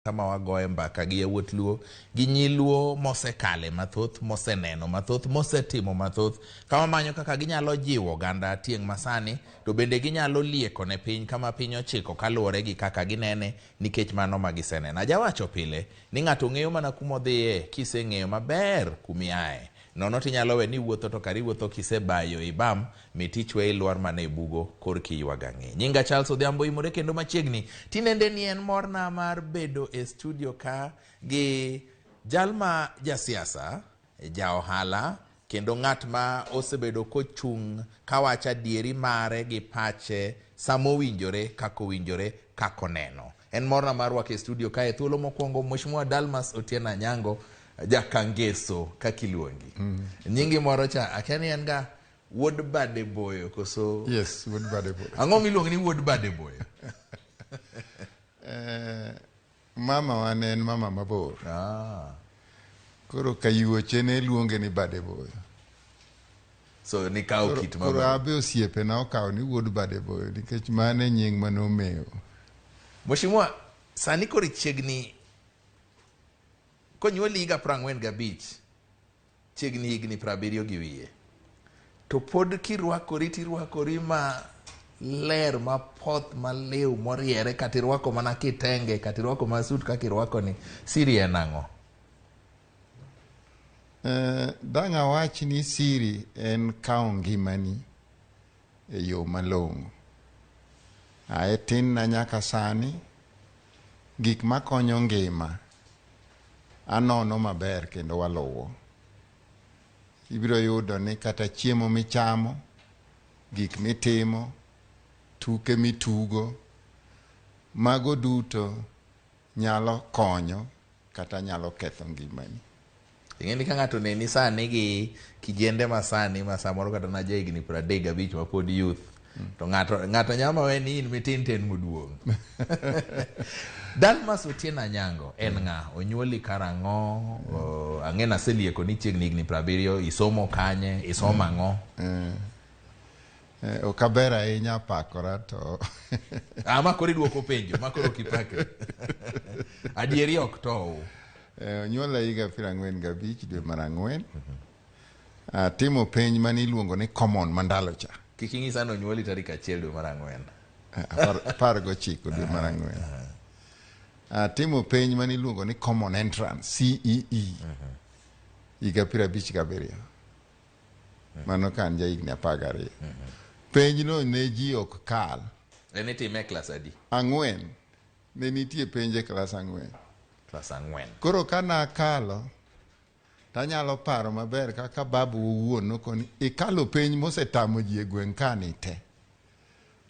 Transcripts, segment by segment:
kama wagoye mbaka gi yawuot luo gi nyiluo mosekale mathoth moseneno mathoth mosetimo mathoth kama manyo kaka ginyalo jiwo ganda tieng' masani to bende ginyalo lieko ne piny kama piny ochiko kaluwore gi kaka ginene nikech mano magiseneno. Ajawacho pile ni ng'ato ng'eyo mana kumodhiye kiseng'eyo maber kumiaye. Nono tinyalo we ni wuotho to kari wuotho kisebayo ibam mitichwe iluar mane bugo korki yuagang'e. Nyinga Charles Odhiambo imore kendo machiegni tinende ni en morna mar bedo e studio ka gi jalma jasiasa, ja ohala kendo ng'at ma osebedo kochung' kawacha dieri mare gi pache samo winjore kako neno. En morna mar wake studio ka e thuolo mokwongo Mheshimiwa Dalmas Otieno Anyango jakangeso kakiluongi. Nyingi moro cha akeni en ga wuod bade boyo koso. Yes, wuod bade boyo. Ang'o miluongi ni wuod bade boyo? Mama wan en mama mabor. Koro kayuoche ne luonge ni bade boyo. So ni kao kit mabor. Koro abe osiepe na okao ni wuod bade boyo nikech mane nying manomeo. Mheshimiwa sani koro chiegni konyuoli higa 45 chiegni higni 70 gi wiye to pod kirwakori ma ler ma poth ma lew moriere katirwako mana kitenge katirwako masut kakirwako ni siri en ang'o? Danga wach ni siri en kao ngimani e yo malong'o. Ae tin na nyaka sani gik makonyo ngima anono maber kendo waluwo. Ibiro yudo ni kata chiemo michamo, gik mitimo, tuke mitugo, mago duto nyalo konyo kata nyalo ketho ngimani. Ing'eni ka ng'ato neni sani gi kijende masani ma samoro kata na jahigni 35 ma pod youth to ng'ato nyama we ni in mitin muduong'. Dalmas Otieno Anyango en ng'a? Onyuoli karang'o? Ang'ena selieko ni chiegni higni 70, isomo kanye, isomo ang'o? Okabera ahinya pakora to. Makoro iduoko penjo, makoro kipakre. Adieri ok tow. Onyuola higa 45 dwe mar ang'wen. Timo penj mani iluongo ni common mandalo cha. Kik ing'isa ni onyuoli tarik 1 dwe mar ang'wen. 19 dwe mar ang'wen. Timo penj mani iluongo ni common entrance CEE. Higa 57. Mano kan ja higni 12. Penj no ne ji ok kal. En itime klas adi? Ang'wen. Ne nitie penje klas ang'wen. Klas ang'wen. Koro kana kalo tanyalo paro maber kaka babu owuon nokoni ikalo penj mosetamo ji e gweng' kani te.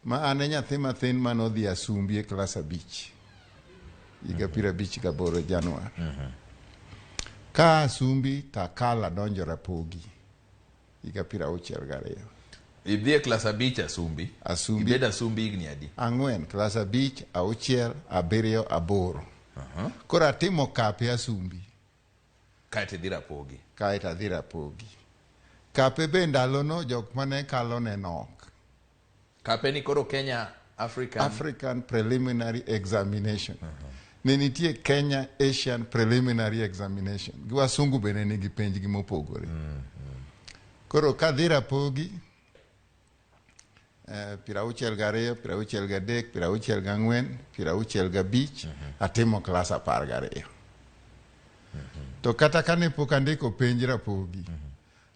Ma ane nyathi mathin manodhi Asumbi e klas 5. Higa 58 Januar. Ka Asumbi takala donjo Ramogi. Higa 62. Idhi e klas 5 Asumbi? Asumbi. Ibed Asumbi higni adi? Ang'wen, klas 5, 6, 7, 8. Koro atimo kape Asumbi. Kaete dhi Ramogi. Kaeta dhi Ramogi. Kape be ndalono jok mane kalo ne nok. Kape ni koro Kenya African Preliminary Examination. Ne nitie Kenya Asian Preliminary Examination. Gi wasungu bene nigi penj gi mopogore. Koro ka dhi Ramogi 62, 63, 64, 65 atimo klas 12. To kata kane pok andiko penj Ramogi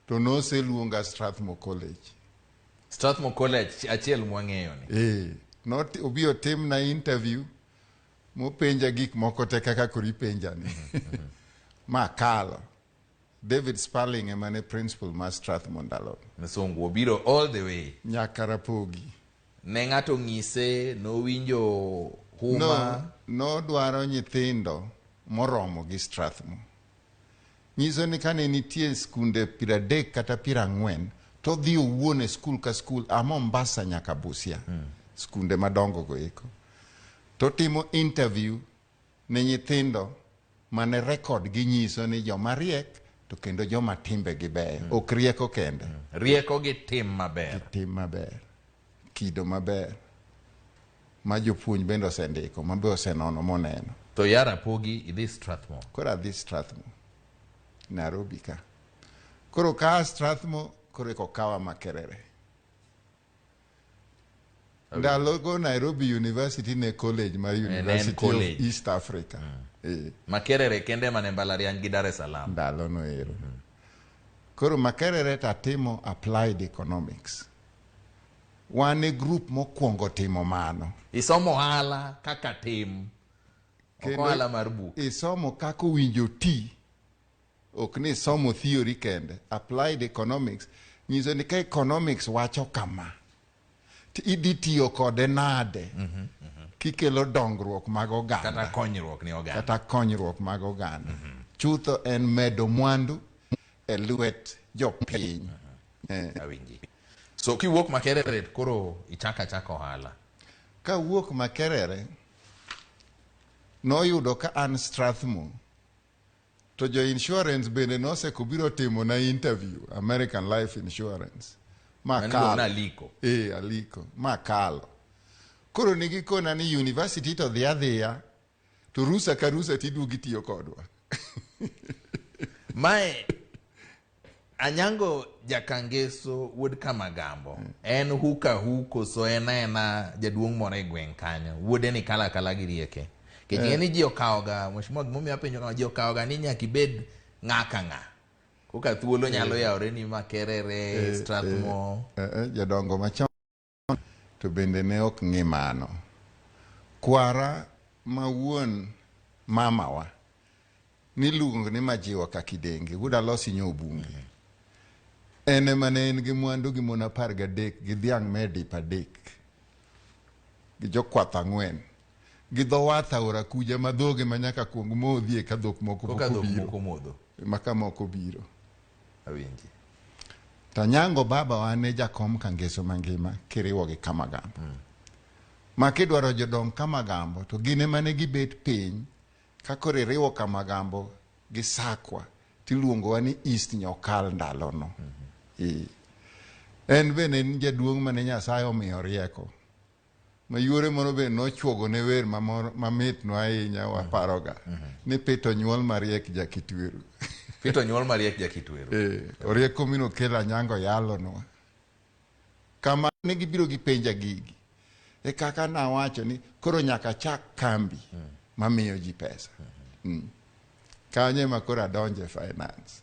to noseluonga Strathmore College. Strathmore College achiel mwang'eyo ni. Obiro tim na interview mopenja gik moko te kaka kori penja ni. Ma kalo. David Sparling emane principal ma Strathmore ndalo. Msongo obiro all the way nyaka Ramogi. Ne ng'ato ng'ise nowinjo huma. No dwaro nyithindo moromo gi Strathmore. Nyiso ni kane nitie skunde 30 kata 40 to dhi owuon e skul ka skul a Mombasa nyaka Busia. Skunde madongo go eko. To timo interview ne nyithindo mane record gi nyiso ni joma riek to kendo joma timbe gi beyo. Ok rieko kende. Rieko gi tim maber. Tim maber. Kido maber. Ma jopuonj bende osendiko, mabe osenono moneno. To yara pogi idhi Strathmore. Koro adhi Strathmore, Nairobi ka. Koro ka Strathmore, koro eko kawa Makerere. Ndalogo Nairobi University ne college mar University of East Africa. Makerere kende mane mbalariany gi Dar es Salaam. Ndalo no ero. Koro Makerere tatimo applied economics. Wane group mokwongo timo mano. Isomo ohala kaka tim. Ohala mar buk. Isomo kako winjo ti. Ok ni somo theory kende. Applied economics. Nyiso ni ka economics wacho kama. Idhi tiyo kode nade. Kikelo dongruok mag oganda. Kata konyruok ni oganda. Kata konyruok mag oganda. Chutho en medo mwandu e lwet jopiny. Awinji. So kiwuok Makerere koro ichaka ohala. Ka wuok Makerere noyudo ka an Strathmore to jo insurance bende nosekobiro timo na interview American Life Insurance. Aliko. Aliko. Makalo. Koro nigikona ni university to dhia to rusa ka rusa tiduogi tiyo kodwa. Mae Anyango jakangeso wuod Kamagambo. En huko so ena jaduong' moro e gweng' kanyo. Wuode ni kala gi rieke. Kech ni ji okawoga, mheshimiwa gimomi apenjo kama ji okawoga ni nyaka ibed ng'aka. Koka thuolo nyalo yawre ni Makerere, Strathmore. Jodongo machon to bende ne ok ng'i mano. Kwara ma wuon mamawa niluongo ni Majiwa Kakidenge, wuod Alosi Nyobunge. Ene mane en gi mwandu gi mon 13 gi dhiang' medi 3 gi jokwath 4 gi dho wath aora kuja madhoge manyaka kuong modhie ka dhok moko modho. Maka moko biro. Awinji. Anyango baba wane jakom Kangeso mangima kiriwo gi Kamagambo. Ma kidwaro jodong Kamagambo to gine mane gibet piny kakore riwo Kamagambo gi Sakwa tiluongo wa ni East Nyokal ndalono. En bende en jaduong' mane Nyasaye omiyo rieko. Ma yore moro bende nochuogo ne wer mamit no ahinya waparoga. Ni pito nyuol mariek jakitweru. Pito nyuol mariek jakitweru. Orieko mino kelo Anyango yalo no. Kama ne gibiro gi penja gigi. E kaka nawacho ni koro nyaka chak kambi mamiyo ji pesa. Kanye ma koro adonje finance.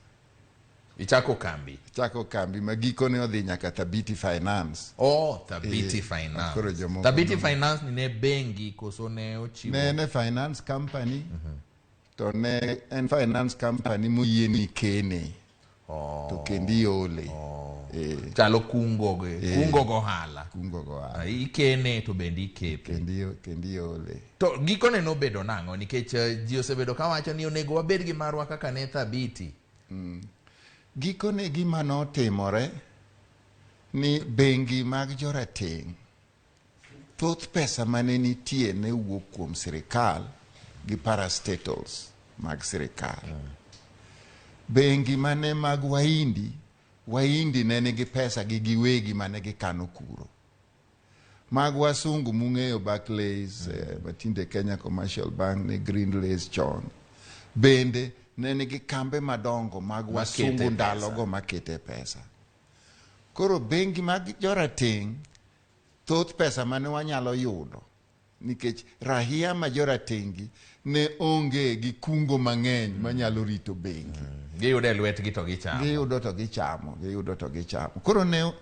Ichako kambi. Chako kambi ma gikone odhi nyaka Thabiti Finance. Thabiti Finance. Thabiti Finance ni ne bengi koso ne ochiwo. Ne finance company. To ne en finance company moyie ni kene. To kendi ole. Chalo kungo go hala. Kungo go hala. Ikene to bendi kepe. Kendi ole. To gikone no bedo nango nikech ji osebedo kawacho ni onego wabed gi marwa kaka ne Thabiti. Gikone gima notimore ni bengi mag jorateng' thoth pesa mane nitie ne wuok kuom sirikal gi parastatals mag sirikal. Bengi mane mag waindi ne nigi pesa gi giwegi mane gikano kuro. Mag wasungu mung'eyo Barclays, matinde Kenya Commercial Bank ne Greenlays chon. Bende ne nigi kambe madongo mag wasungu ndalogo makete pesa. Koro bengi mag jorateng' thoth pesa mane wanyalo yudo nikech rahia ma joratengi ne onge gi kungo mang'eny manyalo rito bengi. Giyudo e lwetgi to gichamo. Giyudo to gichamo. Koro ne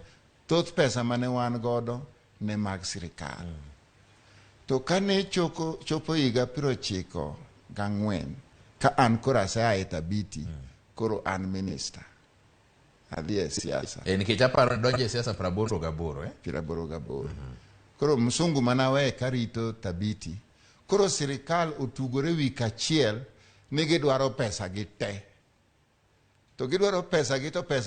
thoth pesa mane wan godo ne mag sirikal. To kane chopo higa 1994 ka an koro asea e Thabiti, koro an minister. Adhi e siasa. Nikech aparo donje e siasa 88 88. Koro msungu manawe karito Thabiti. Koro sirikal otugore wi kachiel ni gidwaro pesa gi te. to gidwaro pesa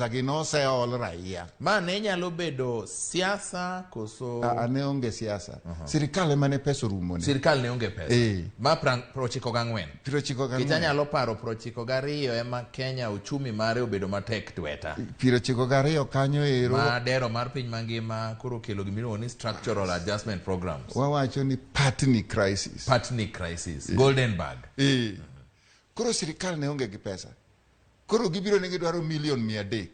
gi no se ol raia. Ma ne nyalo bedo siasa koso Ne onge siasa. Sirikal mane pesa rumo ne. Sirikal ne onge pesa. Ma 94. 94. Kita nyalo paro 92 ema Kenya uchumi mare obedo matek tweta. 92 kanyo ero. Ma dero mar piny mangima koro kelo gimiluongo ni structural adjustment programs. Wawacho ni Patni crisis. Goldenberg. Koro sirikal ne onge gi pesa. Koro gibiro ne gidwaro milion 300.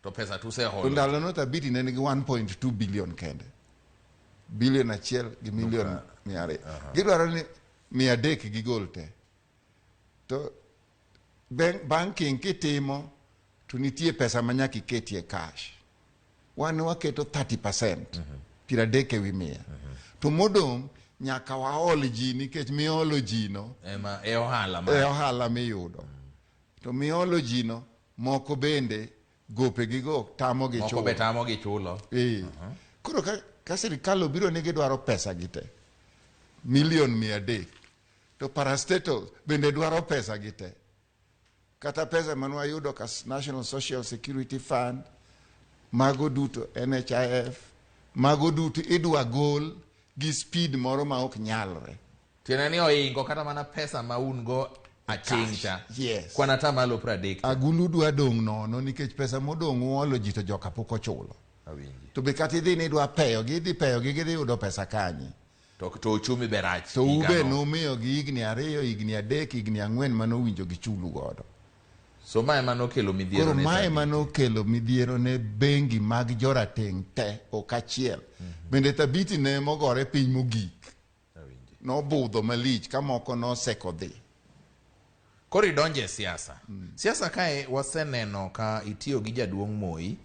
To pesa tu se holo. To ndalo no tabiti ne nigi 1.2 billion kende. Bilion achiel gi milion 200. Gidwaro ni 300 gigol te. To banking kitimo to nitie pesa manyaka iketie cash. Wan waketo 30%. 30 ewi 100. To modong nyaka waol ji nikech miolo ji no e ohala miyudo. To miolo ji no moko bende gope gigo tamo gi chulo. Moko be tamo gi chulo. Koro ka sirikal obiro ne gidwaro pesa gite. Milion 300. To parastatal bende dwaro pesa gite. Kata pesa manwa yudo kas National Social Security Fund, mago duto NHIF, mago duto idwa gol gi speed moro ma ok nyalre. Tiene ni oingo kata mana pesa ma un go achingcha. Yes. Kwana tamalo 30. Agulu dwa dong nono nikech pesa modong uolo ji to joka pok ochulo. Awinji. To be kata idhi ni idwa peyo gi gidhi yudo pesa kanyi. To uchumi berach. To ube nomiyo gi higni 2, higni 3, higni 4 manowinjo gi chulu godo. So mae manokelo midhiero ne. Koro mae manokelo midhiero ne bengi mag jorateng' te ok achiel. Bende tabiti ne mogore piny mogik. Nobudho malich ka moko noseko dhi. Koro idonje siasa. Siasa kae waseneno ka itiyo gi jaduong' Moi,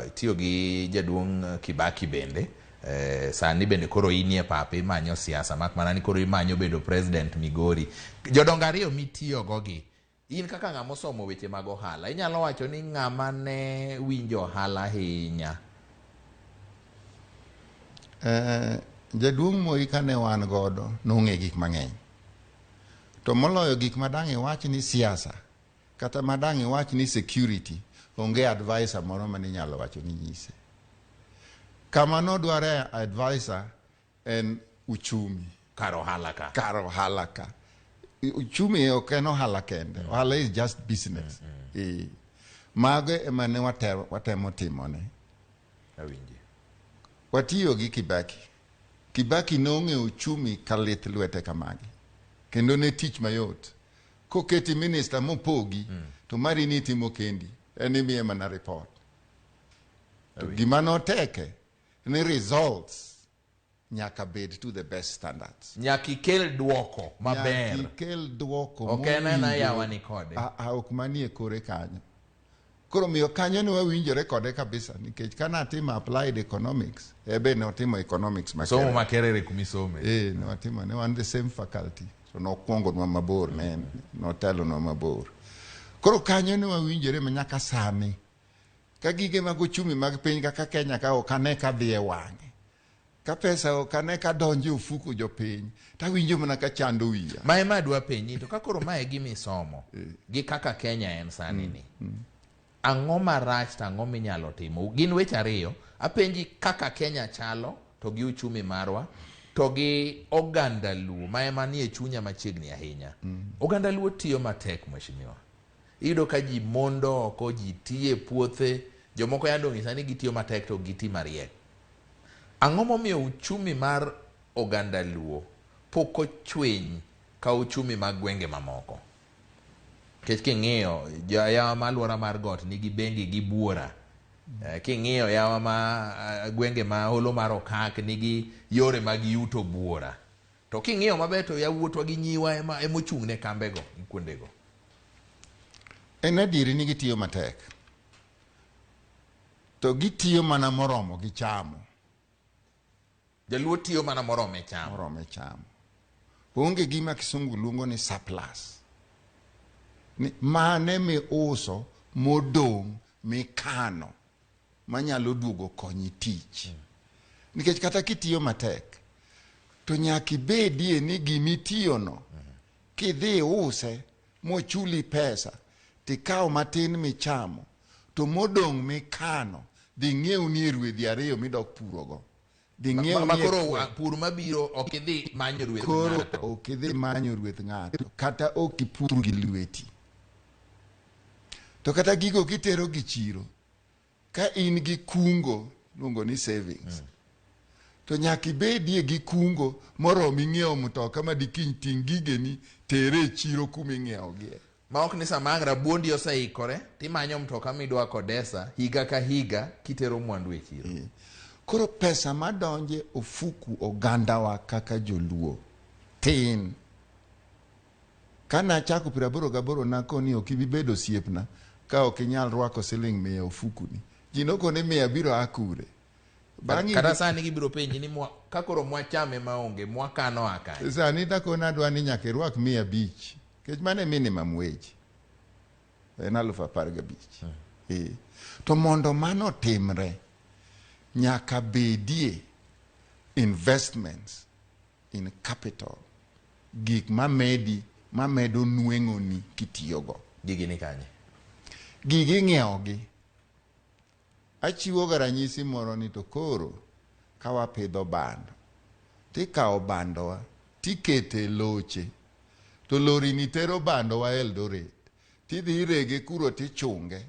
itiyo gi jaduong' Kibaki bende. Sani bende koro inie papi manyo siasa. Mak mana ni koro imanyo bedo president Migori. Jodongo ariyo mitiyo gogi. In kaka ng'ama osomo weche mag ohala, inyalo wacho ni ng'ama ne winjo ohala ahinya. Jaduong' Moi kane wan godo nong'e gik mang'eny. To moloyo gik madang' iwach ni siasa, kata madang' iwach ni security, onge advisor moro mane inyalo wacho ni nyise. Kama nodware advisor en uchumi. Karo ohala ka. Uchumi ok en ohala kende. Ohala is just business. Mago ema ne watemo timone. Awinji. Watiyo gi Kibaki. Kibaki nong'e uchumi ka lith lwete kamagi. Kendo ne tich mayot. Koketi minister mopogi, to mari ni timo kendi. Eni miye mana report. To gima noteke, ni results nyaka bed to the best standards. Nyaki kel duoko maber. Nyaki kel duoko ok na yawa ni kode. Ok manie kore kanyo. Koro miyo kanyo ne wawinjore kode kabisa nikech kana timo applied economics, ebe ne otimo economics makere. Somo makerere kumisome. Ne watimo, ne wan the same faculty. So nokwongo nwa mabor, notelo nwa mabor. Koro kanyo ne wawinjore manyaka sani. Ka gige mag uchumi mag piny kaka Kenya ka ok ane ka dhi e wang'e. Ka pesa ok ane ka donjo ofuku jopiny, tawinjo mana ka chando wiya. Mae madwa penyi, to ka koro mae gimisomo, gi kaka Kenya en sani ni. Ang'o marach to ang'o minyalo timo? Gin weche ariyo, apenji kaka Kenya chalo, to gi uchumi marwa, to gi oganda luo, mae manie chunya machiegni ahinya. Oganda luo tiyo matek mheshimiwa. Iyudo ka ji mondo oko, ji tiye puothe, jomoko yando ng'isa ni gitiyo matek to giti mariek. Ang'o momiyo uchumi mar oganda luo pok ochwiny ka uchumi mag gwenge mamoko? Kech king'iyo yawa ma alwora mar got nigi bengi gi buora. King'iyo yawa ma gwenge ma holo mar okak nigi yore mag yuto buora. To king'iyo maber to yawuotwa gi nyiwa emochung' ne kambego kuondego. En adieri ni gitiyo matek. To gitiyo mana moromo gi chamo. Jaluo tiyo mana morome chamo. Morome chamo. Onge gima kisungu luongo ni surplus. Ni mane mi uso modong' mikano manyalo duogo konyi tich. Nikech kata kitiyo matek, to nyaki bedie ni gimitiyo no, kidhi use mochuli pesa, tikao matin michamo, to modong mikano, dhi ng'iew ni rwedhi ariyo midok purogo. Dhi ng'iew ni makoro pur mabiro ok idhi manyo rweth ng'ato. Koro ok idhi manyo rweth ng'ato, kata ok ipur gi lweti. To kata gigo kitero gi chiro, ka in gi kungo, luongo ni savings, to nyaka ibedie gi kungo moromo ing'iewo mtoka ma dikiny ting' gigeni tere e chiro kuma ing'iewogie. Ma ok ni sama ang' rabuondi oseikore timanyo mtoka midwa kodesa higa ka higa kitero mwandu e chiro. Koro pesa madonje ofuku ogandawa kaka joluo tin. Kana chako 88 nakoni ok ibi bedo osiepna ka ok inyal rwako siling 100 ofukuni. Ji nokone 100 biro akure. Kata sani gibiro penji ni kakoro mwachame maonge mwakano akanye. Sani takona adwa ni nyaka irwak 500 kech mane minimum wage. En 15,000. To mondo mano timre, nyaka bedie investments in capital, gik mamedo nweng'oni kitiyogo. Gigi ni kanye? Gigi ng'iewogi. Achiwo ga ranyisi moro ni to koro kawapidho bando, tikawo bandowa tikete loche, to lori ni tero bandowa Eldoret, tidhi irege kuro tichunge,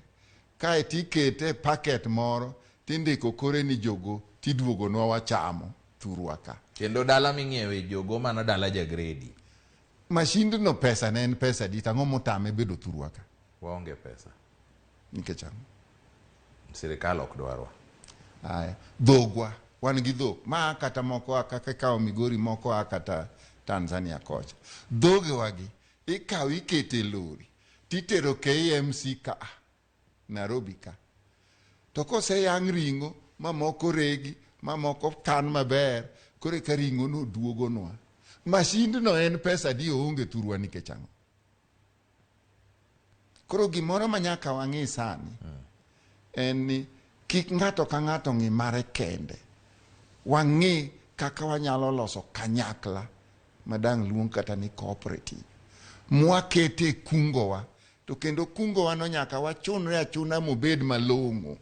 kae tikete paket moro, tindiko kore ni jogo tidwogonwa wachamo thurwa ka. Kendo dala ming'iewe jogo mano dala jagredi. Mashindno pesa ne en pesa di, tang'o motame bedo thurwa ka. Waonge pesa. Nikech ang'o? Sirikal ok dwarwa. Aya, dhogwa, wan gi dhok. Ma kata moko kaka kao Migori, moko kata Tanzania kocha. Dhoge wagi, ikaw ikete lori, titero KMC ka, Nairobi ka. To kose yang ringo, ma moko regi, ma moko kan maber, kore ka ringo no duogonwa. Mashindno en pesa di onge thurwa nikech ang'o. Koro gimoro manyaka wang'i sani, en ni kik ng'ato ka ng'ato ng'i mare kende. Wang'i kaka wanyalo loso kanyakla madang' luong kata ni cooperative. Mwakete kungowa, to kendo kungowa no nyaka wachunre achuna mobed malong'o.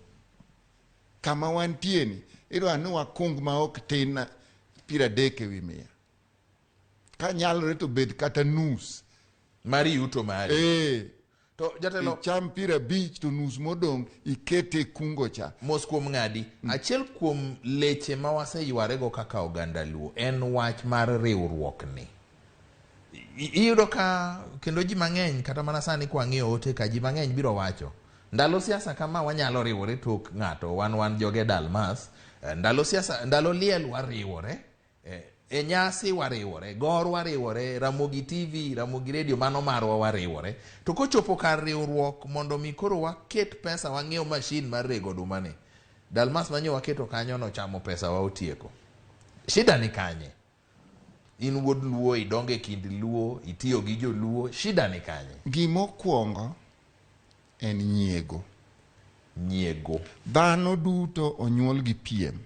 Kama wantie ni, idwa ni wakung ma ok tin 30 ewi 100. Ka nyalore to bed kata nus. Mari yuto mari. To jatelo cham 50 to nus modong ikete kungo cha. Mos kuom ng'adi. Achiel kuom leche ma waseywarego kaka oganda luo en wach mar riwruok ni. Iyudo ka kendo ji mang'eny kata mana sani kwa ng'iyo ote ka ji mang'eny biro wacho ndalo siasa kama wanyalo riwore tok ng'ato wan joge Dalmas. Ndalo siasa, ndalo liel wariwore, e nyasi wariwore, gor wariwore, Ramogi TV, Ramogi Radio mano marwa wariwore. To kochopo kar riwruok mondo mi koro waket pesa wang'iew mashin mar rego odumani, Dalmas manyo waketo kanyo no chamo pesa wa otieko. Shida ni kanye? In wuod luo, idonge kind luo, itiyo gi jo luo, shida ni kanye? Gimokwongo en nyiego. Nyiego. Dhano duto onyuol gi piem.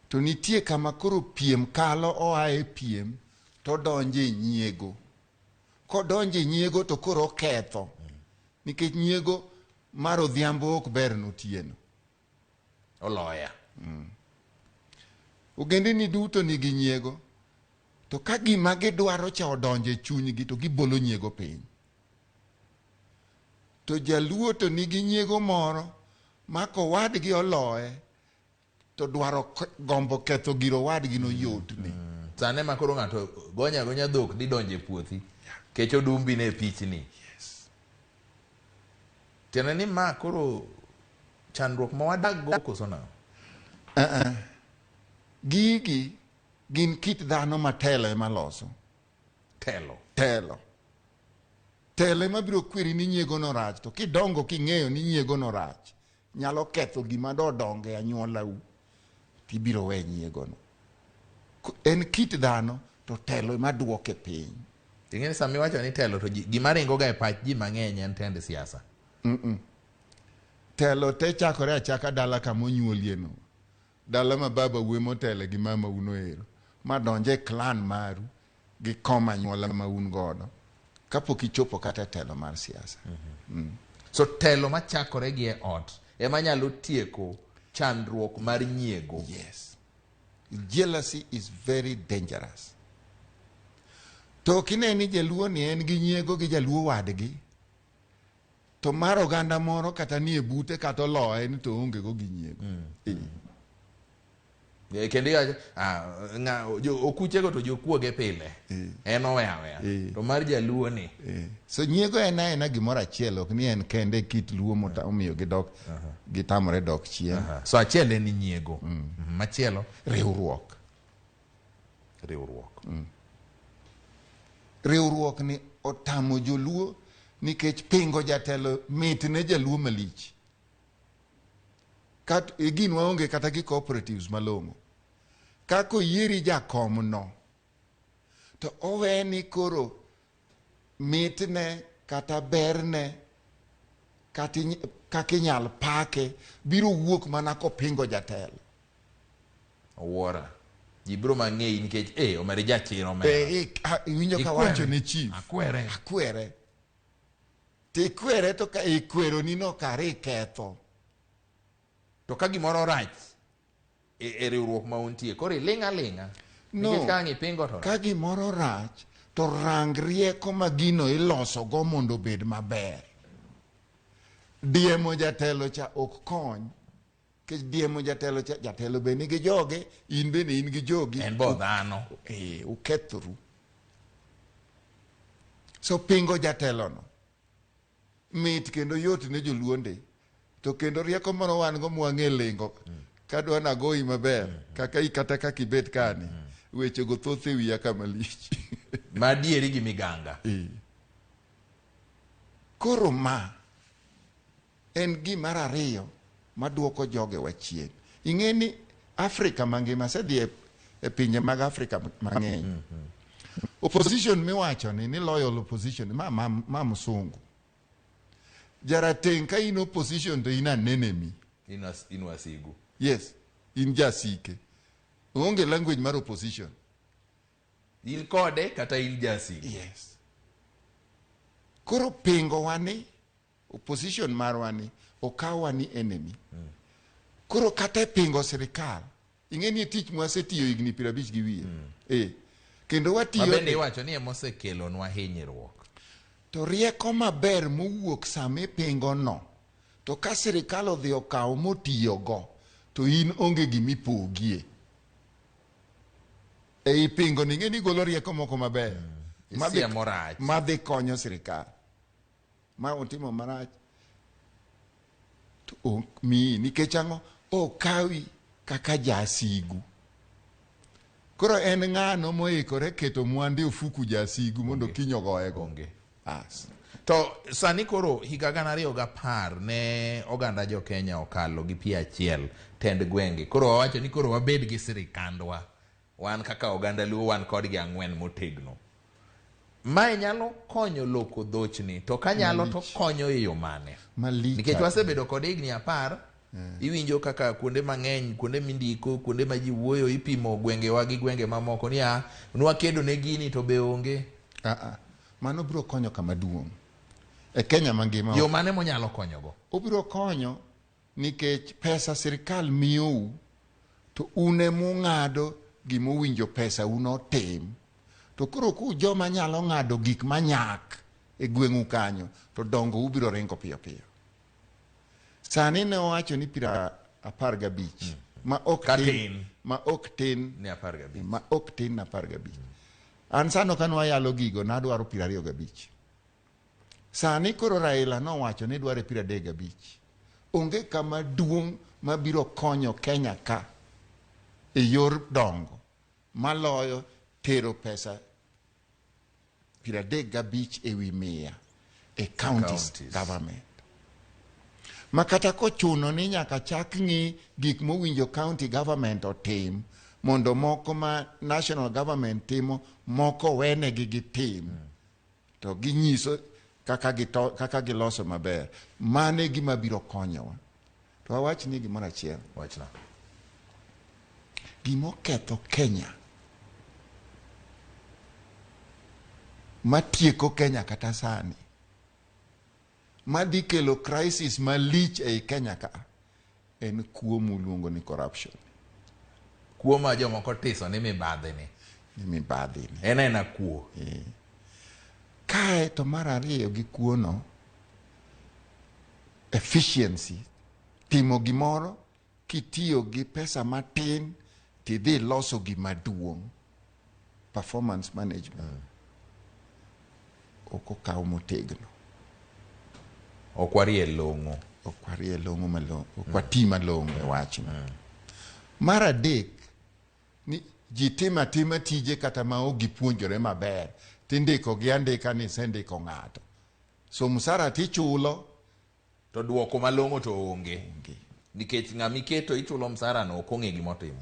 To nitie kama koro piem kalo oae piem to donje nyiego. Kodonje nyiego to koro ketho. Nikech nyiego mar odhiambo ok ber notieno. Oloya. Ogendini duto nigi nyiego. To ka gima gidwaro cha odonje chunygi to gibolo nyiego piny. To jaluo to nigi nyiego moro ma kowadgi oloye to dwaro gombo ketho giro wadgi no yotne. Sane ma koro ng'ato gonya dhok di donje puothi. Kech odumbi ne pichni. Yes. Tiene ni ma koro chandruok ma wadak go koso na. Gigi gin kit dhano matelo ema loso. Telo. Telo ema biro kweri ni nyiego no rach, to kidongo king'eyo ni nyiego no rach, nyalo ketho gima donge anyuolau, tibiro we nyiego no. En kit dhano, to telo ema duoke piny. Ting'eni sami wacho ni telo to gima ringo ga e pach ji mang'eny en tend siasa. Telo te chakore achaka dala kama onyuolie no. Dala ma baba wuoi motele gi mama uno ero. Ma donje clan maru gi koma anyuola ma un godo. kapok ichopo kata telo mar siasa. So telo machakore gi e ot ema nyalo tieko chandruok mar nyiego. Yes. Jealousy is very dangerous. To kineni jaluo ni en gi nyiego gi jaluo wadgi, to mar oganda moro kata nie bute kata oloye ni to onge go gi nyiego. Kendo okuchego to jokuoge pile en oweya to mar jaluo ni so nyiego en gimoro achiel, ok ni en kende kit luo omiyo gitamore dok chien. So achiel en nyiego. Machielo riwruok. Riwruok ni otamo joluo nikech pingo jatelo mit ne jaluo malich. Gin waonge kata gi cooperatives malong'o. Kako yieri jakom no, to owe ni koro mitne kata berne kaka inyal pake biro wuok mana kopingo jatelo. Owora. Ji biro mang'eyi nikech omere jachiro winjo ka wacho ne chief. Akwere. Tikwere to ka ikwero ni no kare iketho. To ka gimoro rach e riwruok ma untie koro iling'a. No, pingo ka gimoro rach to rang rieko ma gino iloso go mondo bed maber. Diemo jatelo cha ok kony. Diemo jatelo be nigi joge, in bende in gi jogi. En bo dhano. Ukethoru. So pingo jatelo no mit kendo yot ne joluonde. To kendo rieko moro wan go mwang'e lingo. Kadwa nagoyi maber kaka kata kaka ibet kani. Weche go thoth e wiya kama lich. Madieri gi miganga. Koro ma en gimar ariyo maduoko joge wachien. Ing'e ni Afrika mangima sedhi e pinje mag Afrika mang'eny. Opposition miwacho ni loyal opposition ma msungu. Jarateng' ka in opposition to in an enemy. In wasigu. Yes, in jasike. Onge language mar opposition. In kode kata in jasigu. Yes. Koro pingo wani opposition marwani okawa ni enemy. Koro kata pingo sirikal. Ing'e ni tich mwasetiyo higni 50 gi wiye. Kendo watiyo. Mabende iwacho ni emosekelonwa hinyruok. To rieko maber mowuok same pingo no. To ka sirikal odhi okawo motiyo go, to in onge gimipogie. Ei pingo ni ng'e ni golo rieko moko maber. Madhi konyo sirikal. Ma utimo marach. To nikech ang'o okawi kaka jasigu. Koro en ng'ano moikore keto mwande ofuku jasigu mondo kinyo goye gonge. To sani koro higa 2010 ne oganda jo Kenya okalo gi pia achiel tend gwenge. Koro wawacho ni koro wabed gi sirikandwa. Wan kaka oganda luo wan kod gi 4 motegno. Mae nyalo konyo loko dhochni to kanyalo to konyo e yo mane. Nikech wasebedo kod higni 10 iwinjo kaka kuonde mang'eny, kuonde mindiko, kuonde ma ji wuoyo ipimo gwengewa gi gwenge mamoko ni nwakedo ne gini to be onge. Mano biro konyo kama duong'. E Kenya mangima. Yo mane monyalo konyogo? Obiro konyo nikech pesa sirikal miyou to une mung'ado gimowinjo pesa uno tim. To koro ku joma nyalo ng'ado gik manyak e gweng'u kanyo to dongo ubiro ringo piyo piyo. Sani ne owacho ni 15 ma ok tin ne 15. Ma ok tin na 15. An sano kanwa yalo gigo nadwaro 25. Sani koro Raila nowacho ni dware 35. Onge kama duong' mabiro konyo Kenya ka e yor dongo maloyo tero pesa 35 ewi 100 e counties government. Makata kochuno ni nyaka chak ng'i gik mowinjo county government otim mondo moko ma national government timo moko wene gi gitim. To ginyiso kaka giloso maber. Mane gima biro konyowa. To awach ni gimoro achiel. Wachna. Gimo ketho Kenya matieko Kenya kata sani, madhi kelo crisis malich ei Kenya ka, en kuo muluongo ni corruption. Kuo ma jomoko tiso ni mibadhi ni. Ni mibadhi ni. Ena kuo. Kae to mar ariyo gi kuo no, efficiency, timo gimoro kitiyo gi pesa matin tidhi loso gima duong', performance management. Oko kawo motegno. Okwarie longo. Okwarie longo malongo. Okwati malongo e wachno. Mar adek, ni ji tima tije kata ma ok gipuonjore maber, tindiko gi andika ni sendiko ng'ato. So msara tichulo, to duoko malongo to onge. Nikech ng'ami keto ichulo msara no ok ong'e gimotimo.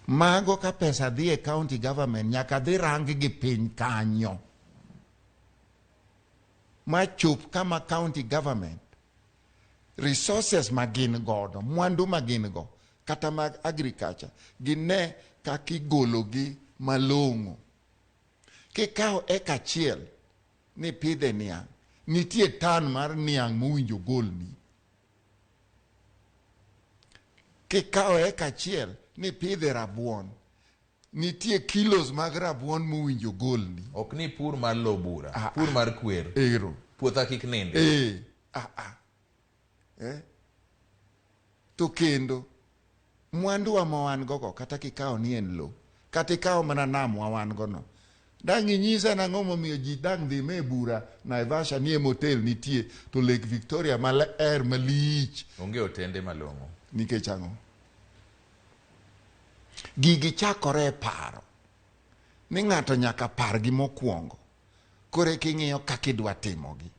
Mago ka pesa dhi e county government nyaka dhi rangi gi piny kanyo. Ma chup kama county government resources magin godo, mwandu magin go, kata mag agriculture, gine kakigolo gi malongo. Kikao eka achiel ni pidhe niang', nitie tan mar niang' mowinjo golni. Kikao eka achiel ni pidhe rabuon, nitie kilos mag rabuon mowinjo golni. Ok ni pur mar lobura, pur mar kwer. Ero. Puotha kik ninde. To kendo, mwandu wa mawan gogo, kata kikao ni en lo, kata kikao mana nam wa wan gono. Dang inyisa na ngomo miyo ji dang dhi me bura, Naivasha nie motel nitie, to Lake Victoria maler malich. Onge otende malongo. Nikech ang'o? Gigi chakore paro. Ni ng'ato nyaka par gi mokwongo. Kore king'iyo kakidwa timogi.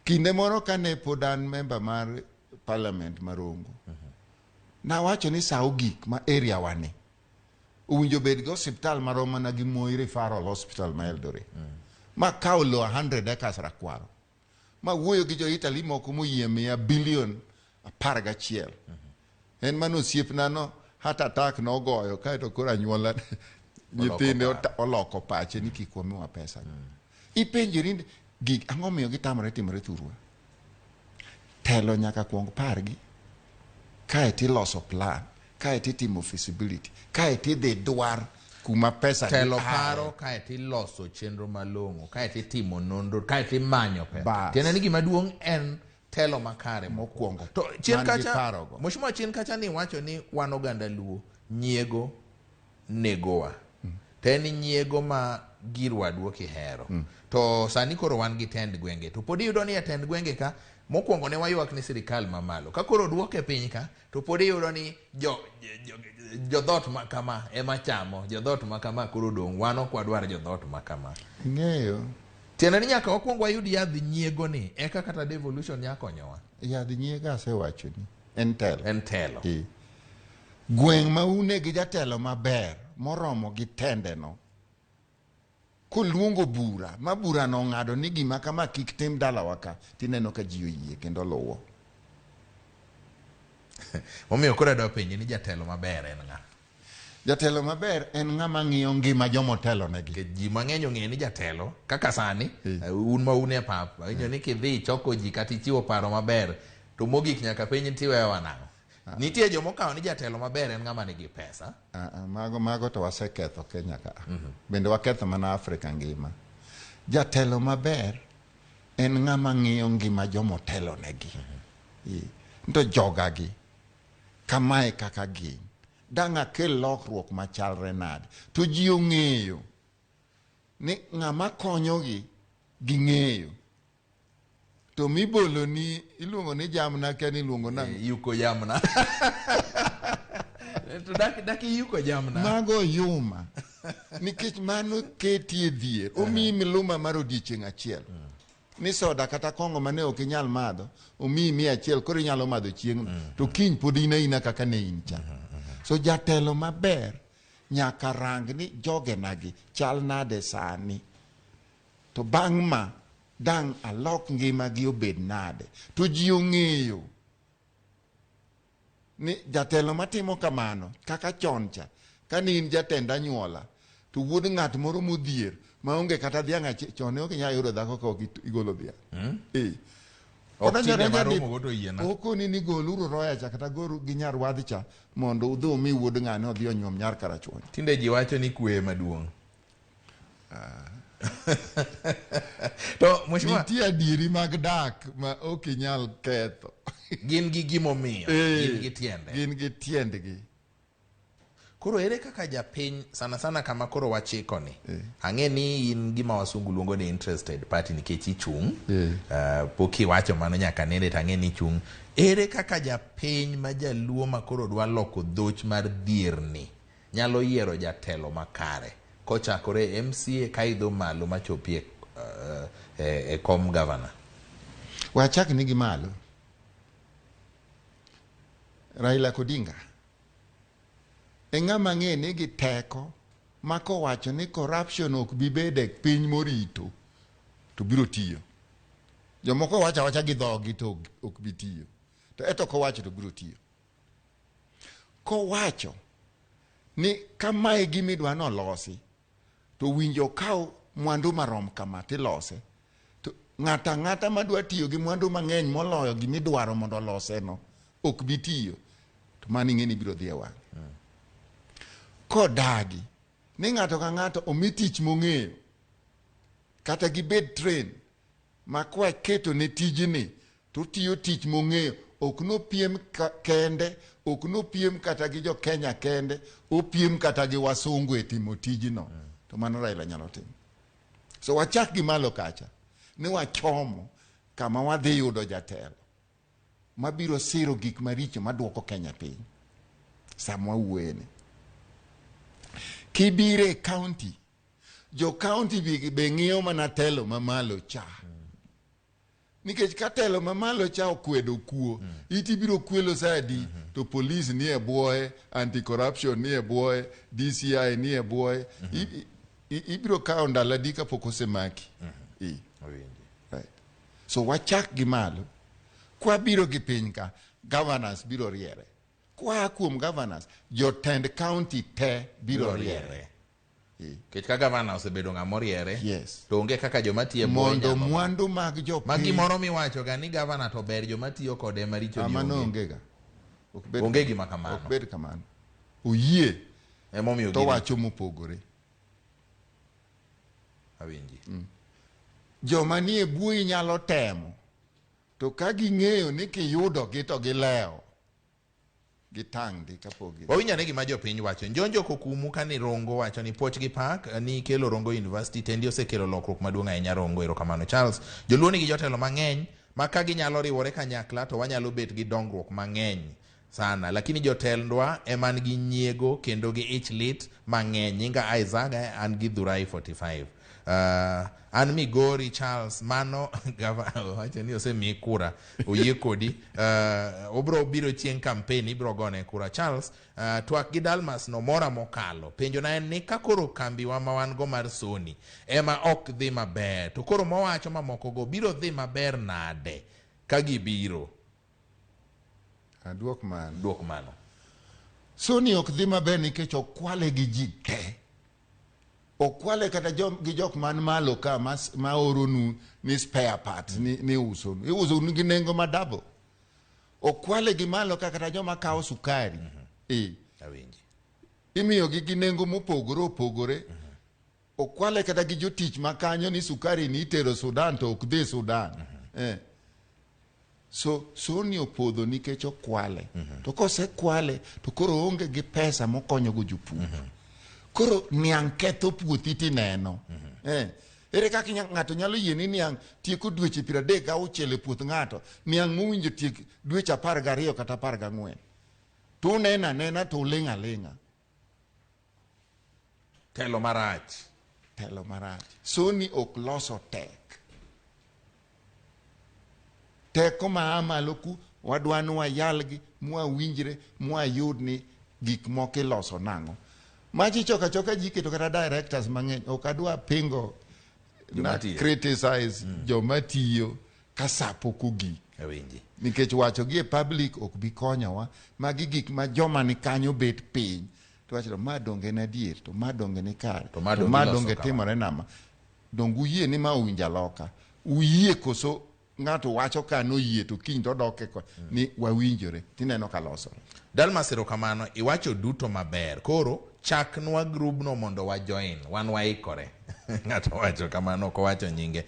Kinde moro kane pod an member mar parliament marongo. Na wacho ni sao gik ma area wani. Uwinjo bed go hospital maromo na gi Moi Referral Hospital ma Eldoret. Ma kao lo 100 acres rakwaro. Ma wuoyo gi jo Italy moko moyie $100 billion. En mano siepna no hata attack no goyo kaeto kora anyuola nyithinde oloko pache ni kik wamiwa pesa. Ipenjori gik ang'o miyo gitamore timore thurwa. Telo nyaka kuong pargi, kaeti loso plan, kaeti timo feasibility, kaeti dhi dwar kuma pesa telo paro, kaeti loso chenro malongo, kaeti timo nonro, kaeti manyo pesa. Tiene ni gima duong' en telo makare mokwongo. To chien kacha, Mheshimiwa chien kacha ni wacho ni wan oganda Luo nyiego negowa. Teni nyiego ma girwa duoki hero. To sani koro wan gi tend gwenge. To podi yudo ni tend gwenge ka mokwongo ne wayuak ni sirikal mamalo. Ka koro duoke piny ka to podi yudo ni jo dhot makama ema chamo, jo dhot makama koro dong' wan ok wadwar jo dhot makama. Ng'eyo. Tiende ni nyaka wakwongo wayud yadh nyiego ni eka kata devolution nyakonyowa. Yadh nyiego asewacho ni en telo. En telo. Gweng' ma une gi jatelo maber moromo gi tende no. Koluongo bura, ma bura no ng'ado ni gima kama kik tim dalawa ka, tineno ka ji oyie kendo luwo. Omiyo koro do penji ni jatelo maber en ng'a? Jatelo maber en ng'ama ng'iyo ngima jomotelo negi. Ke ji mang'eny ong'e ni jatelo kaka sani un ma une pap inyo ni kidhi choko ji kata ichiwo paro maber to mogik nyaka penj tiweyo wanang'o. Nitie jomokawo ni jatelo maber en ng'ama nigi pesa. Mago to waseketho Kenya ka. Bende waketho mana Afrika ngima. Jatelo maber en ng'ama ng'iyo ngima jomotelo negi. Nto joga gi kamae kaka gin. Dang' akel lokruok machalre nade. To ji ong'eyo ni ng'ama konyogi ging'eyo. To mibolo ni iluongo ni jamna ken iluongo na yuko jamna. To daki yuko jamna. Mago yuma. Nikech mano ketie dhier. Omiyi miluma mar odiechieng' achiel. Ni soda kata kongo mane ok inyal madho, omiyi 100 koro inyalo madho chieng'. To kiny pod ina kaka ne in cha. So jatelo maber nyaka rang ni jogenagi chal nade sani. To bang' ma dang' alok ngima gi obed nade. To ji ong'eyo ni jatelo matimo kamano kaka choncha Kani in jatend anyuola to wuod ng'at moro modhier maonge kata dhiang' achiel chon ok inyalo yudo dhako ka ok igolo dhiang'. Okoni ni goluru roya cha kata goru gi nyarwadhi cha mondo udhi umi wuod ng'ane odhi onyuom nyar karachuonyo. Tinde ji wacho ni kwe maduong'. To mheshimiwa, nitie adieri mag dak ma ok inyal ketho. Gin gi gimomiyo, gin gi tiende. Gin gi tiendgi. Koro ere kaka japiny sana kama koro wachiko ni. Ang'e ni in gima wasungu luongo ni interested party nikech ichung'. Poki wacho mano nyaka nene tang'e ni ichung'. Ere kaka japiny ma jaluo ma koro dwa loko dhoch mar dhier ni nyalo yiero jatelo makare kochakore MCA kaidho malo machopie e kom governor. Wachak ni gi malo. Raila Odinga ng'ama ng'e ni gi teko ma kowacho ni corruption ok bi bede piny morito to biro tiyo. Jomoko wacha gi dhogi to ok bi tiyo. To eto kowacho to biro tiyo. Kowacho ni kamae gima idwa nolosi to winjo kaw mwandu marom kama tilose to ng'ata madwa tiyo gi mwandu mang'eny moloyo gima idwaro mondo olose no ok bi tiyo. To mani ng'e ni biro dhi e wang'. Kodagi ni ng'ato ka ng'ato omi tich mong'eyo kata gibed train ma kwa keto ne tijni to tiyo tich mong'eyo ok no piem kende, ok no piem kata gi jo Kenya kende, opiem kata gi wasungu e timo tijno. To mano Raila nyalo timo. So wachak gi malo kacha ni wachomo kama wadhi yudo jatelo mabiro siro gik maricho maduoko Kenya piny. Samwa uwene kibire county, jo county be ng'iyo mana telo mamalo cha. Nikech ka telo mamalo cha okwedo kuo, iti biro kwelo sadi to police ni e bwoye, anti-corruption ni e bwoye, DCI ni e bwoye. Ibiro kao ndala di kapok osemaki. Right. So wachak gi malo. Kwa biro gi piny ka, governors biro riere. Kwa kuom governors, jotend county te biro riere. Kech ka governor osebedo ng'amo riere. Yes. To onge kaka joma tiyo mondo mwandu mag jopiny. Magi moro miwacho ga ni governor to ber joma tiyo kode maricho ni onge. Amano onge ga. Onge gima kamano. Ok bed kamano. Oyie. Emomiyo to wacho mopogore. Awinji. Joma ni e buoyi nyalo temo. To ka ging'eyo ni kiyudo gi to gileo. Gitang di kapogi. Wawinyane gima jopiny wacho. Njonjo kokumu kani Rongo wacho ni poch gi pak ni kelo Rongo University tendi osekelo lokruok maduong' ahinya Rongo. Erokamano Charles. Joluo nigi jotelo mang'eny ma ka ginyalo riwore kanyakla to wanyalo bet gi dongruok mang'eny sana. Lakini jotendwa eman gi nyiego kendo gi ich lit mang'eny. Nyinga Isaac an gi Dhurai 45. An Migori Charles mano wacho ni osemi kura oyie kodi obro biro chieng' campaign ibro gone kura Charles. Twak gi Dalmas no mora mokalo penjo na en ni kakoro kambi wa mawan go mar Sony ema ok dhi maber to koro mowacho mamoko go biro dhi maber nade kagibiro. Duok mano Sony ok dhi maber nikech okwale gi ji te. Okwale kata gi jok man malo ka ma oronu ni spare parts ni uso. Iuso gi nengo ma double. Okwale gi malo ka kata joma kawo sukari. Awinji. Imiyo gi nengo mopogore. Okwale kata gi jotich makanyo ni sukari ni itero Sudan to ok dhi Sudan. So Sony opodho nikech okwale. To kose kwale to koro onge gi pesa mokonyo go jopur. Koro niang' ketho puothi tineno. Ere kaka ng'ato nyalo yie ni niang' tieko dweche 36 e puoth ng'ato. Niang' mowinjo tiek dweche 12 kata 14. To nena to ling' aling'a. Telo marach. Sony ok loso tek. Teko ma amalo ku wadwanu wayalgi mwawinjre mwayud ni gik moko iloso nang'o. Machi choka ji keto kata directors mang'eny ok adwa pingo na criticize joma tiyo kasapo kugi. Nikech wacho gi e public ok bi konyowa. Magi gik ma joma ni kanyo bet piny to wacho ma donge na dier to ma donge ni kare To ma donge timore nama dongu uyie ni ma uwinja loka uyie koso ng'ato wacho ka no yie to kiny to doke ko ni wawinjore tineno ka loso. Dalmas erokamano iwacho duto maber. Koro chaknwa group no mondo wa join wan waikore. Ng'ato wacho kamano ok wacho nyinge.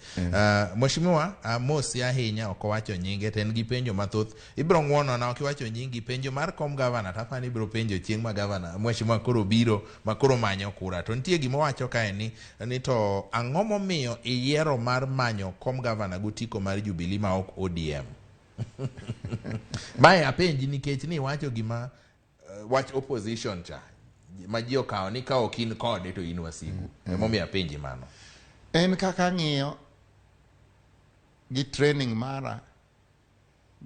Mheshimiwa mosi ahinya ok wacho nyinge ten gi penjo mathoth. Ibro ng'wono na ok wacho nyingi penjo mar kom governor tafani ibro penjo chieng' ma governor mheshimiwa koro biro makoro manyo kura. To nitie gima wacho kae ni to ang'o momiyo iyiero mar manyo kom governor gutiko mar Jubilee ma ok ODM. Mae apenji nikech ni wacho gima wach opposition cha ma ji okawo ni ka ok in kode to in wasigu. Emomiyo apenji mano. En kaka ng'iyo gi training mara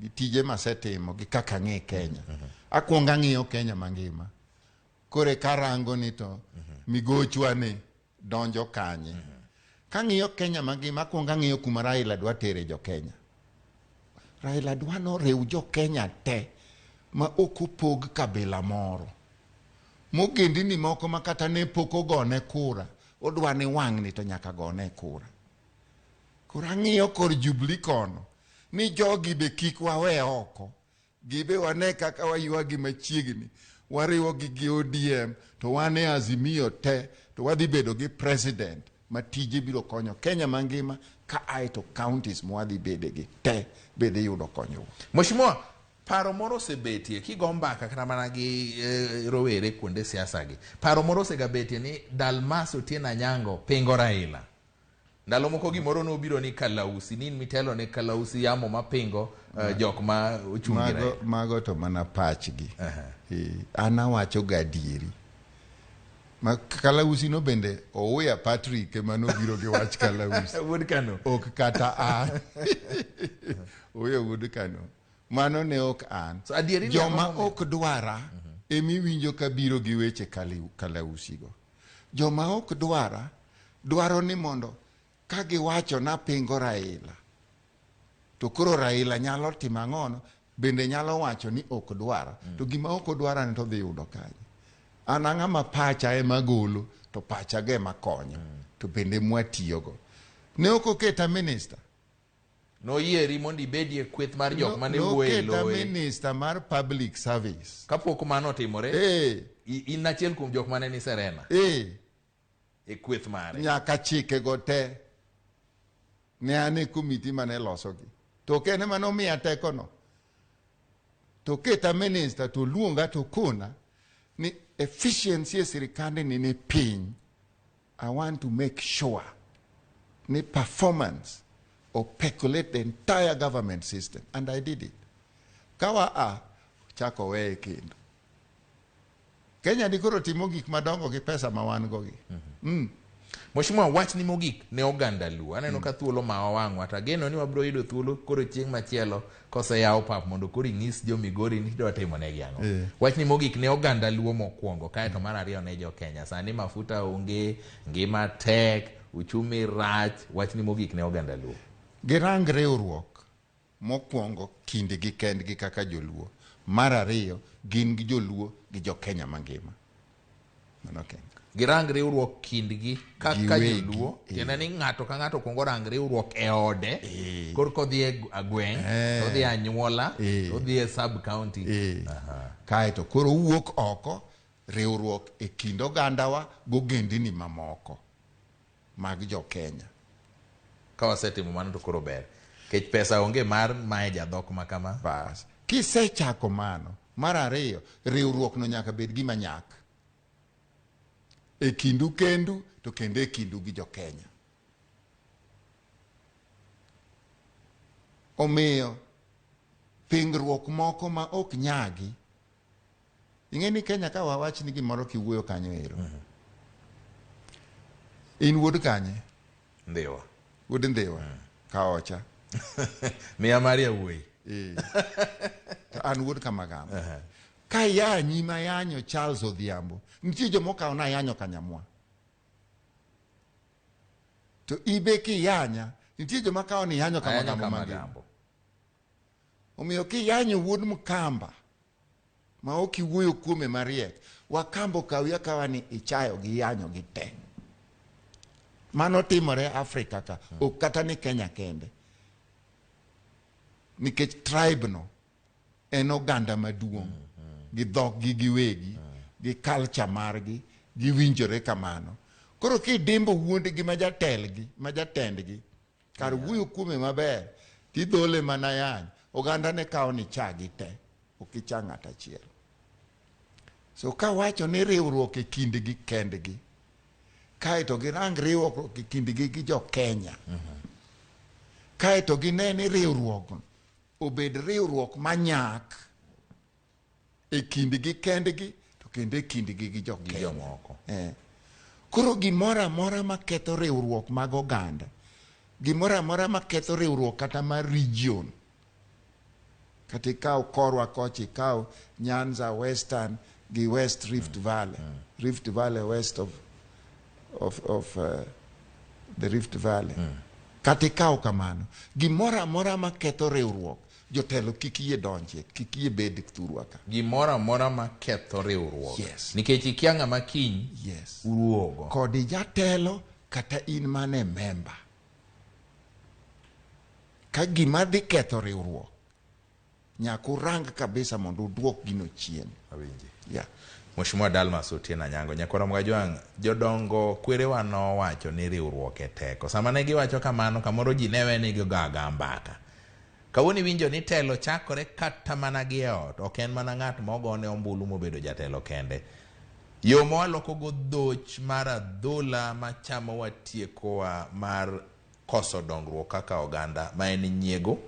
gi tije masetimo gi kaka ng'e Kenya. Akwonga ng'iyo Kenya mangima. Kore karango ni to migochwa ni donjo kanye. Ka ng'iyo Kenya mangima akwonga ng'iyo kuma Raila dwa tere jo Kenya. Raila dwa no rew jo Kenya te ma ok opog kabila moro. Mogendini moko makata ne poko gone kura odwa ni wang'ni to nyaka gone kura. Kura ng'iyo kor Jubilee kono ni jogi be kik wawe oko gibe wane kaka wayuagi machiegni wariwo gi ODM to wane Azimio te to wadhi bedo gi president ma tije biro konyo Kenya mangima ka ae to counties mwadhi bede gi te bede yudo konyo. Mheshimiwa paro moro sebetie kigombaka kata mana gi rowere kuonde siasa gi. Paro moro segabetie ni Dalmas Otieno Anyango pingo Raila. Ndalo moko gimoro no biro ni kalausi nin mitelo ni kalausi yamo mapingo jok ma ochungi Raila. Mago to mana pachgi. Ana wacho gadieri. Ma kalausi no bende Oweya Patrick emano biro gi wach kalausi. Wood Kano. Ok kata a. Oweya Wood Kano. Mano ne ok an. So adieri joma ok dwara emi winjo ka biro gi weche kalausi go. Joma ok dwaro ni mondo ka giwacho na pingo Raila. To koro Raila nyalo timo ang'ono bende nyalo wacho ni ok dwara. To gima ok dwara ni to dhi yudo kanye. An ang'ama pacha ema golo to pacha ge makonyo to bende mwatiyogo. Ne ok oketa minister. No yieri mondi bedie kweth mar jok mane wuoye loe. No oketa minister mar public service. Kapok mano timore. In achiel kuom jok mane ni Serena. E kweth mare. Nyaka chike go te. Ne ane komiti mane losogi. To kene mano miya teko no. To keta minister to luonga to kona ni efficiency e sirikande ni piny. I want to make sure ni performance or peculate the entire government system. And I did it. Kawa chako weye kendo. Kenya dikoro timo gik madongo gi pesa ma wan go gi. Mheshimiwa wach ni mogik ne oganda Luo. Aneno ka thuolo ma wawang'wa to ageno ni wabro yudo thuolo koro chieng' machielo kose yawo pap mondo koro ing'is jo Migori ni dwa timo negi ang'o. Wach ni mogik ne oganda Luo mokwongo kae to mar ariyo ne jo Kenya. Sani mafuta onge, ngima tek, uchumi rach. Wach ni mogik ne oganda Luo. Girang riwruok mokwongo kindgi kendgi kaka joluo. Mar ariyo gin gi joluo gi jo Kenya mangima. Mano Kenya. Girang riwruok kindgi kaka joluo. Tiende ni ng'ato ka ng'ato kuongo rang riwruok e ode. Korko dhi e agweng', to dhi anyuola, to dhi e sub county. Kaeto koro wuok oko riwruok e kind ogandawa gogendini mamoko mag jo Kenya. Kawasetimo mano to koro ber. Kech pesa onge mar mae jadhok makama. Bas. Kisechako mano, mar ariyo, riwruok no nyaka bed gima nyak. E kindu kendu, to kende e kindu gi jo Kenya. Omiyo, pingruok moko ma ok nyagi. Ing'eni Kenya ka wawach ni gimoro kiwuoyo kanyo ero. In wuod kanye? Ndiwa. Wuod Ndiwa. Kaocha. Miya Maria wuoi. An wuod Kamagamba. Ka yanyi ma yanyo Charles Odhiambo. Nitie jomokawo na yanyo Kanyamwa. To ibe ki yanya. Nitie jomakawo ni yanyo Kamagambo. Omiyo ki yanyo wuod Mkamba. Ma ok iwuoyo kuome mariek. Wakambo kawia kawani ichayo gi yanyo gi te. Mano timore Afrika ka, ok kata ni Kenya kende. Nikech tribe no en oganda maduong', gi dhok gi giwegi, gi culture margi, gi winjore kamano. Koro kidimbo wuondgi ma jatendgi, kar wuoyo kuome maber, tidhole mana yany, oganda ne kao ni chagi te, ok icha ng'at achiel. So kawacho ni riwruok e kindgi kendgi, kaeto girang riwruok e kindgi gi jo Kenya, kaeto gine ni riwruok obed riwruok manyak e kindgi kendgi, to kendo e kindgi gi jo Kenya. Koro gimora mora maketho riwruok mag oganda, gimora mora maketho riwruok kata mar region, kata ikaw korwa kocha, ikaw Nyanza Western gi West Rift Valley, Rift Valley west of the Rift Valley. Kata ikaw kamano, gimora mora maketho riwruok, jotelo kik yie donje, kik yie bed thurwa ka. Gimora mora maketho riwruok. Yes. Nikech ikia ng'ama kiny, yes, uruogo. Kodi jatelo kata in mane member. Ka gima dhi ketho riwruok, nyaku rang kabisa mondo uduok gino chien. Awinji. Yeah. Mheshimiwa Dalmas Otieno Anyango, nyakora mga Jwang, jodongo kwerewa no wacho ni riwruok e teko. Sama ne giwacho kamano, kamoro ji newe ni gigaga mbaka. Kawuni winjo ni telo chakore kata mana gi ot, ok en mana ng'at mogone ombulu mobedo jatelo kende. Yo mwaloko go dhoch mar adhola machamo watiekowa mar koso dongruok kaka oganda ma en nyiego,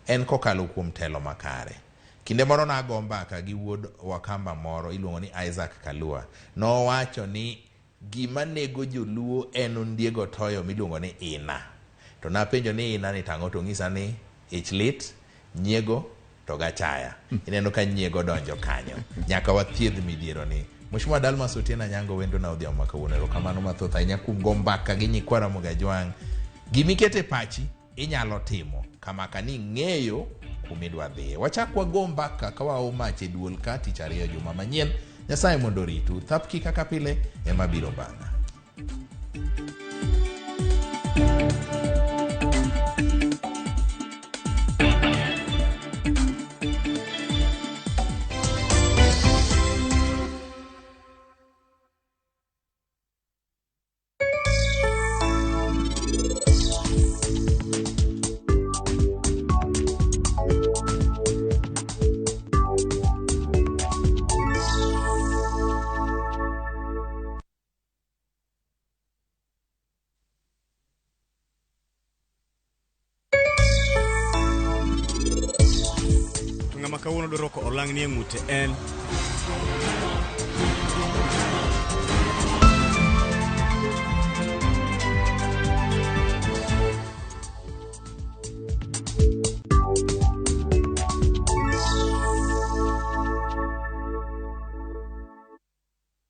en kokalo kuom telo makare. Kinde moro na go mbaka gi wuod Wakamba moro iluongo ni Isaac Kalua. No wacho ni gima nego joluo en ondiego toyo miluongo ni ina. To napenjo ni ina ni tang'o, to ng'isa ni ich lit, nyiego, to gachaya. Ineno ka nyiego donjo kanyo. Nyaka wathiedh midhiero ni. Mheshimiwa Dalmas Otieno Anyango wendo na odhiambo makawuono. Kamano mathoth ahinya kuom go mbaka gi nyikwara Ramogi Jwang. Gimikete pachi inyalo timo kama kani ng'eyo kumidwa dhiye. Wachak wago mbaka ka waomache duol ka tich ariyo juma manyien. Nyasaye mondo ritu. Thapki kaka pile ema biro bang'a. Ng'ama kawuono dwaro ko olang' ni ng'ute en